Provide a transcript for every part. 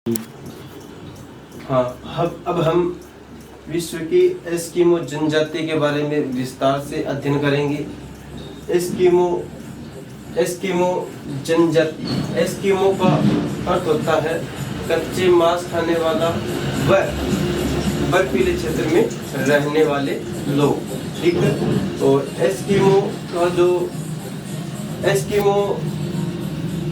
हाँ, अब हम विश्व की एस्किमो जनजाति के बारे में विस्तार से अध्ययन करेंगे। एस्किमो एस्किमो जनजाति, एस्किमो का अर्थ होता है कच्चे मांस खाने वाला व बर्फीले क्षेत्र में रहने वाले लोग। ठीक है, और एस्किमो का जो एस्किमो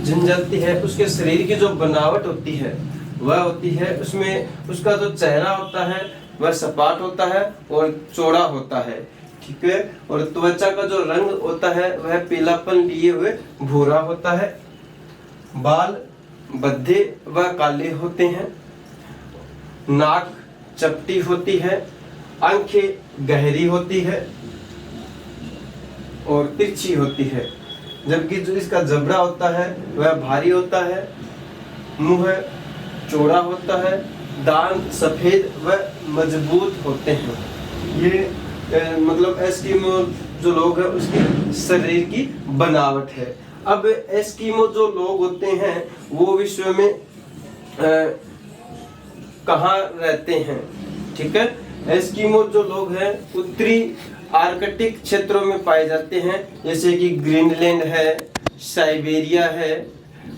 जनजाति है उसके शरीर की जो बनावट होती है वह होती है, उसमें उसका जो चेहरा होता है वह सपाट होता है और चौड़ा होता है। ठीक है, और त्वचा का जो रंग होता है वह पीलापन लिए हुए भूरा होता है। बाल बद्धे व काले होते हैं। नाक चपटी होती है। आंखें गहरी होती है और तिरछी होती है, जबकि जो इसका जबड़ा होता है वह भारी होता है। मुंह चौड़ा होता है। दांत सफेद व मजबूत होते हैं। ये मतलब एस्किमो जो लोग हैं उसके शरीर की बनावट है। अब एस्किमो जो लोग होते हैं वो विश्व में कहाँ रहते हैं? ठीक है, एस्किमो जो लोग हैं उत्तरी आर्कटिक क्षेत्रों में पाए जाते हैं, जैसे कि ग्रीनलैंड है, साइबेरिया है,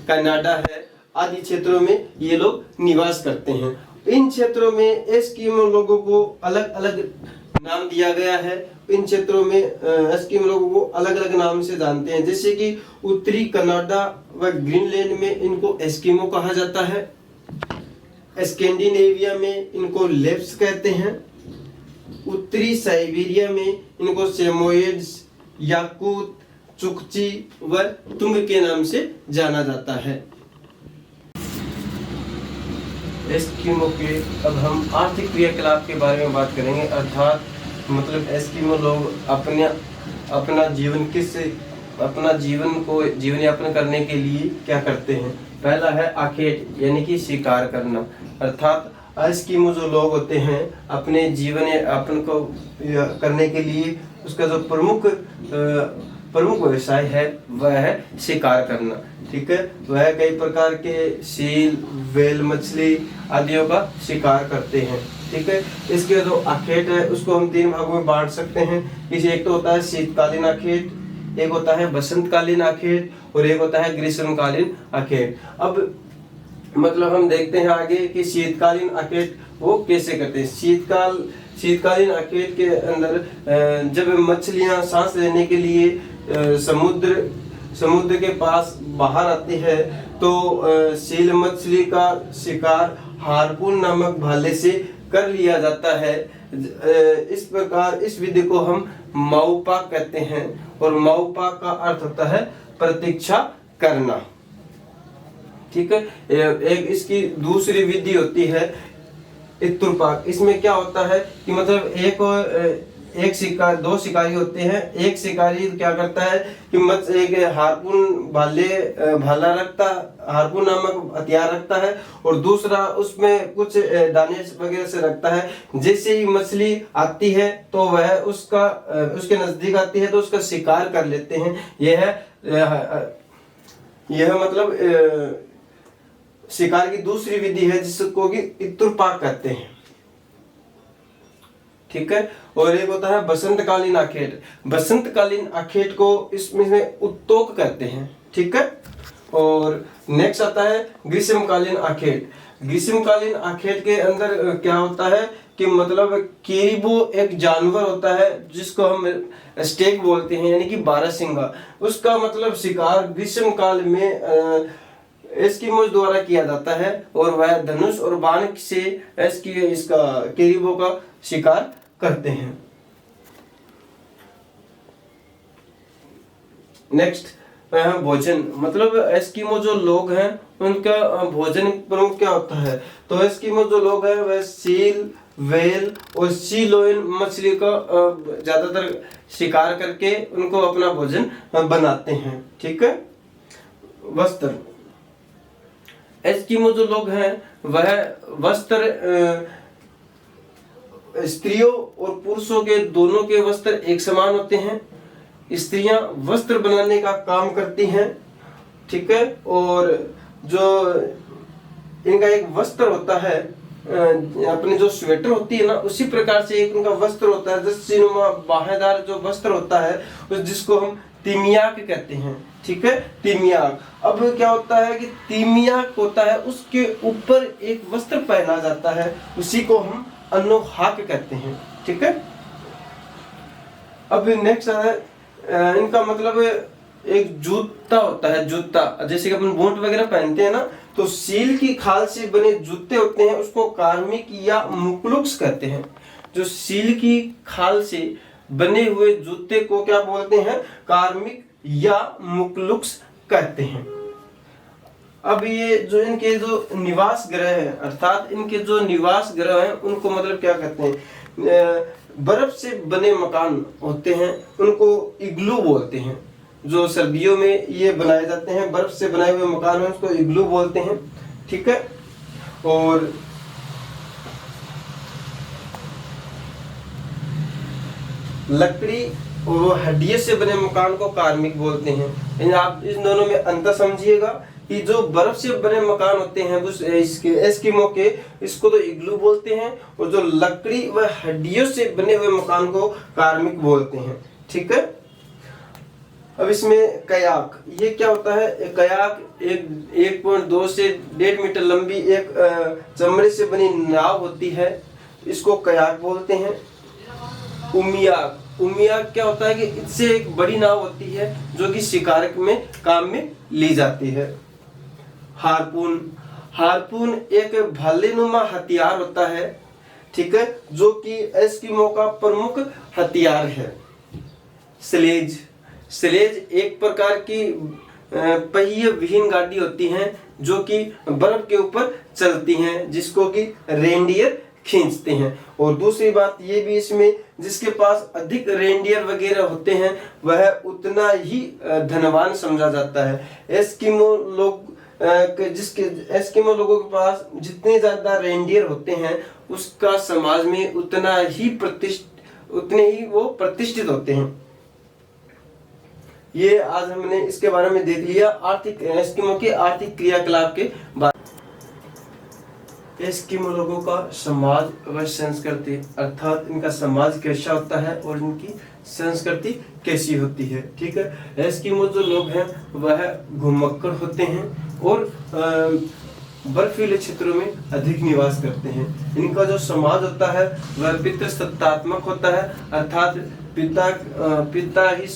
कनाडा है आदि क्षेत्रों में ये लोग निवास करते हैं। इन क्षेत्रों में एस्किमो लोगों को अलग अलग नाम दिया गया है। इन क्षेत्रों में एस्किमो लोगों को अलग अलग नाम से जानते हैं, जैसे कि उत्तरी कनाडा व ग्रीनलैंड में इनको एस्किमो कहा जाता है। स्कैंडिनेविया में इनको लेप्स कहते हैं। उत्तरी साइबेरिया में इनको सेमोयेड्स, याकूत, चुकची व तुंग के नाम से जाना जाता है। एस्किमो के अब हम आर्थिक क्रियाकलाप के बारे में बात करेंगे, अर्थात मतलब एस्किमो लोग अपना जीवन यापन करने के लिए क्या करते हैं। पहला है आखेट, यानी कि शिकार करना, अर्थात एस्किमो जो लोग होते हैं अपने जीवन यापन को करने के लिए उसका जो प्रमुख व्यवसाय है वह है शिकार करना। ठीक है, वह कई प्रकार के सील, व्हेल मछली आदियों का शिकार करते हैं। ठीक है, इसके जो आखेट है उसको हम 3 भागों में बांट सकते हैं। इसे एक तो होता है शीतकालीन आखेट, एक होता है बसंतकालीन आखेट और एक होता है ग्रीष्मकालीन आखेट। अब मतलब हम देखते हैं आगे कि शीतकालीन आखेट वो कैसे करते हैं। शीतकालीन आखेट के अंदर जब मछलियां सांस लेने के लिए समुद्र के पास बाहर आती है तो सील मछली का शिकार हार्पून नामक भाले से कर लिया जाता है। इस प्रकार इस विधि को हम माउपाक कहते हैं और माउपाक का अर्थ होता है प्रतीक्षा करना। ठीक है, एक इसकी दूसरी विधि होती है इत्तुरपाक। इसमें क्या होता है कि मतलब दो शिकारी होते हैं। एक शिकारी क्या करता है कि एक भाला रखता, हार्पून नामक हथियार रखता है और दूसरा उसमें कुछ दाने वगैरह से रखता है। जैसे ही मछली आती है तो वह उसके नजदीक आती है तो उसका शिकार कर लेते हैं। यह मतलब शिकार की दूसरी विधि है जिसको कि इत्तुरपाक कहते हैं। ठीक है, और एक होता है बसंतकालीन आखेट। बसंतकालीन आखेट को इसमें उत्तोक कहते हैं। ठीक है, और नेक्स्ट आता है ग्रीष्मकालीन आखेट। ग्रीष्मकालीन आखेट के अंदर क्या होता है कि मतलब केरिबो एक जानवर होता है जिसको हम स्टेक बोलते हैं, यानी कि बारहसिंगा। उसका मतलब शिकार ग्रीष्म काल में एस्किमोज द्वारा किया जाता है और वह धनुष और बाण से इसका केरिबो का शिकार करते हैं। नेक्स्ट भोजन, मतलब एस्किमो जो लोग हैं उनका भोजन प्रमुख क्या होता है। तो एस्किमो जो लोग हैं वह सील, व्हेल और सी लोइन मछली का ज्यादातर शिकार करके उनको अपना भोजन बनाते हैं। ठीक है, वस्त्र, एस्किमो जो लोग हैं वह वस्त्र स्त्रियों और पुरुषों के दोनों के वस्त्र एक समान होते हैं। स्त्रियां वस्त्र बनाने का काम करती हैं। ठीक है, और जो इनका एक वस्त्र होता है, अपनी जो स्वेटर होती है ना, उसी प्रकार से एक उनका वस्त्र होता है, रस्सीनुमा बाहेदार जो वस्त्र होता है जिसको हम तिमियाक कहते हैं। ठीक है, तिमियाक। अब क्या होता है कि तिमियाक होता है, उसके ऊपर एक वस्त्र पहना जाता है, उसी को हम अनुहाक कहते हैं। ठीक है, अब नेक्स्ट है इनका मतलब एक जूता होता है, जूता जैसे कि अपन बूट वगैरह पहनते हैं ना, तो सील की खाल से बने जूते होते हैं, उसको कार्मिक या मुकलुक्स कहते हैं। जो सील की खाल से बने हुए जूते को क्या बोलते हैं? कार्मिक या मुकलुक्स कहते हैं। अब ये जो इनके जो निवास ग्रह है, अर्थात इनके जो निवास ग्रह हैं, उनको मतलब क्या कहते हैं? बर्फ से बने मकान होते हैं, उनको इग्लू बोलते हैं। जो सर्दियों में ये बनाए जाते हैं, बर्फ से बनाए हुए मकान है, उसको इग्लू बोलते हैं। ठीक है, और लकड़ी और हड्डियों से बने मकान को कार्मिक बोलते हैं। आप इन दोनों में अंतर समझिएगा कि जो बर्फ से बने मकान होते हैं इसके एस्किमो के, इसको तो इग्लू बोलते हैं, और जो लकड़ी व हड्डियों से बने हुए मकान को कार्मिक बोलते हैं। ठीक है, अब इसमें कयाक, ये क्या होता है? कयाक 1.2 से 1.5 मीटर लंबी एक चमड़े से बनी नाव होती है, इसको कयाक बोलते हैं। उमियाक, उमियाक क्या होता है कि इससे एक बड़ी नाव होती है जो कि शिकार में काम में ली जाती है। हारपून, हारपून एक भालेनुमा हथियार होता है। ठीक है, जो कि एस्किमो का प्रमुख हथियार है। स्लेज, स्लेज एक प्रकार की पहिए विहीन गाड़ी होती है जो कि बर्फ के ऊपर चलती हैं, जिसको कि रेंडियर खींचते हैं। और दूसरी बात ये भी इसमें, जिसके पास अधिक रेंडियर वगैरह होते हैं वह उतना ही धनवान समझा जाता है। एस्किमो लोग एस्किमो लोगों के पास जितने ज्यादा रेंडियर होते हैं, उसका समाज में उतने ही वो प्रतिष्ठित होते हैं। ये आज हमने इसके बारे में देख लिया, आर्थिक एस्किमो के आर्थिक क्रियाकलाप के बारे। एस्किमो लोगों का समाज व संस्कृति, अर्थात इनका समाज कैसा होता है और इनकी संस्कृति कैसी होती है। ठीक है, एस्किमो जो लोग हैं वह घुमक्कड़ होते हैं और बर्फीले क्षेत्रों में अधिक निवास करते हैं। इनका जो समाज होता है वह पितृसत्तात्मक होता है, अर्थात पिता ही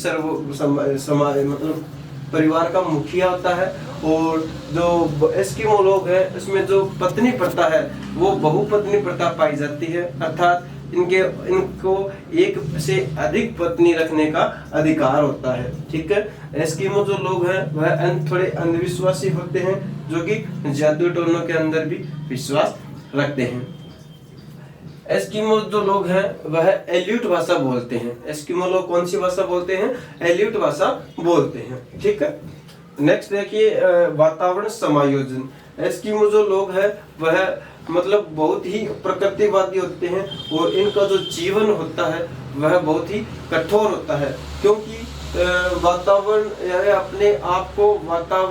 मतलब परिवार का मुखिया होता है। और जो एस्किमो लोग हैं इसमें जो पत्नी प्रथा है वो बहुपत्नी प्रथा पाई जाती है, अर्थात इनको एक से अधिक पत्नी रखने का अधिकार होता है। ठीक है, एस्किमो जो लोग हैं वह थोड़े अंधविश्वासी होते हैं, जो कि जादू टोनों के अंदर भी विश्वास रखते हैं। एस्किमो जो लोग हैं वह एल्यूट भाषा बोलते हैं। एस्किमो लोग कौन सी भाषा बोलते हैं? एल्यूट भाषा बोलते हैं। ठीक है, नेक्स्ट देखिए वातावरण समायोजन। एस्किमो जो लोग हैं वह मतलब बहुत ही प्रकृतिवादी होते हैं और इनका जो जीवन होता है वह बहुत ही कठोर होता है, क्योंकि वातावरण यानी अपने आप को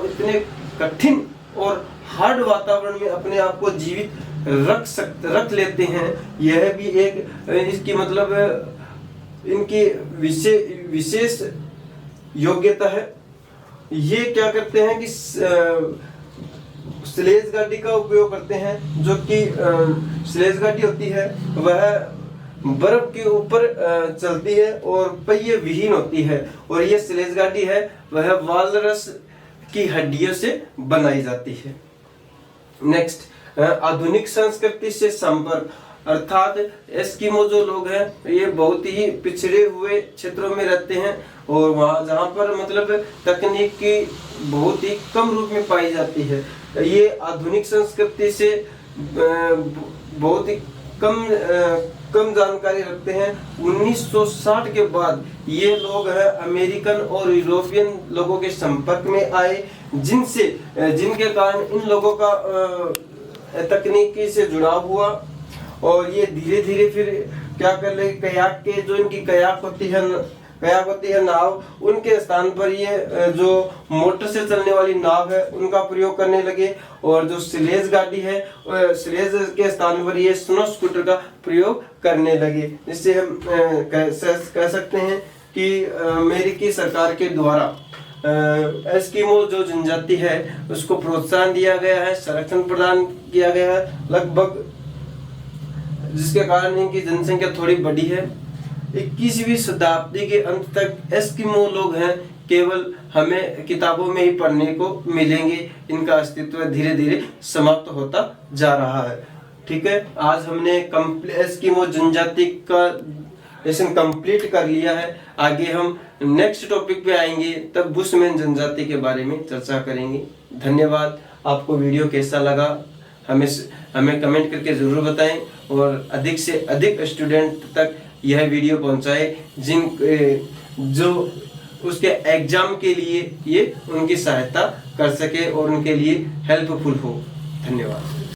इतने कठिन और हार्ड वातावरण में अपने आप को जीवित रख लेते हैं। यह भी एक इसकी मतलब इनकी विशेष योग्यता है। ये क्या करते हैं कि स्लेज गाड़ी का उपयोग करते हैं, जो कि स्लेज गाड़ी होती है वह बर्फ के ऊपर चलती है और पहिए विहीन होती है, और ये स्लेज गाड़ी है वह वालरस की हड्डियों से बनाई जाती है। नेक्स्ट, आधुनिक संस्कृति से संपर्क, अर्थात एस्किमो जो लोग हैं ये बहुत ही पिछड़े हुए क्षेत्रों में रहते हैं और वहाँ जहाँ पर मतलब तकनीक की बहुत ही कम रूप में पाई जाती है। ये आधुनिक संस्कृति से बहुत ही कम जानकारी रखते हैं। 1960 के बाद ये लोग हैं अमेरिकन और यूरोपियन लोगों के संपर्क में आए, जिनके कारण इन लोगों का तकनीकी से जुड़ाव हुआ, और ये धीरे धीरे फिर क्या कर ले, कयाक के जो इनकी कयाक होती है क्या होती है नाव, उनके स्थान पर ये जो मोटर से चलने वाली नाव है उनका प्रयोग करने लगे। और जो स्लेज गाड़ी है, स्लेज के स्थान पर ये स्नो स्कूटर का प्रयोग करने लगे। जिससे हम कह सकते हैं कि अमेरिकी सरकार के द्वारा एस्किमो जो जनजाति है उसको प्रोत्साहन दिया गया है, संरक्षण प्रदान किया गया है लगभग, जिसके कारण इनकी जनसंख्या थोड़ी बढ़ी है। 21वीं शताब्दी के अंत तक एस्किमो लोग हैं केवल हमें किताबों में ही पढ़ने को मिलेंगे, इनका अस्तित्व धीरे धीरे समाप्त होता जा रहा है। ठीक है, आज हमने एस्किमो जनजाति का लेसन कंप्लीट कर लिया है। आगे हम नेक्स्ट टॉपिक पे आएंगे, तब बुशमैन जनजाति के बारे में चर्चा करेंगे। धन्यवाद। आपको वीडियो कैसा लगा हमें कमेंट करके जरूर बताएं और अधिक से अधिक स्टूडेंट तक यह वीडियो पहुंचाएं जो उसके एग्जाम के लिए ये उनकी सहायता कर सके और उनके लिए हेल्पफुल हो। धन्यवाद।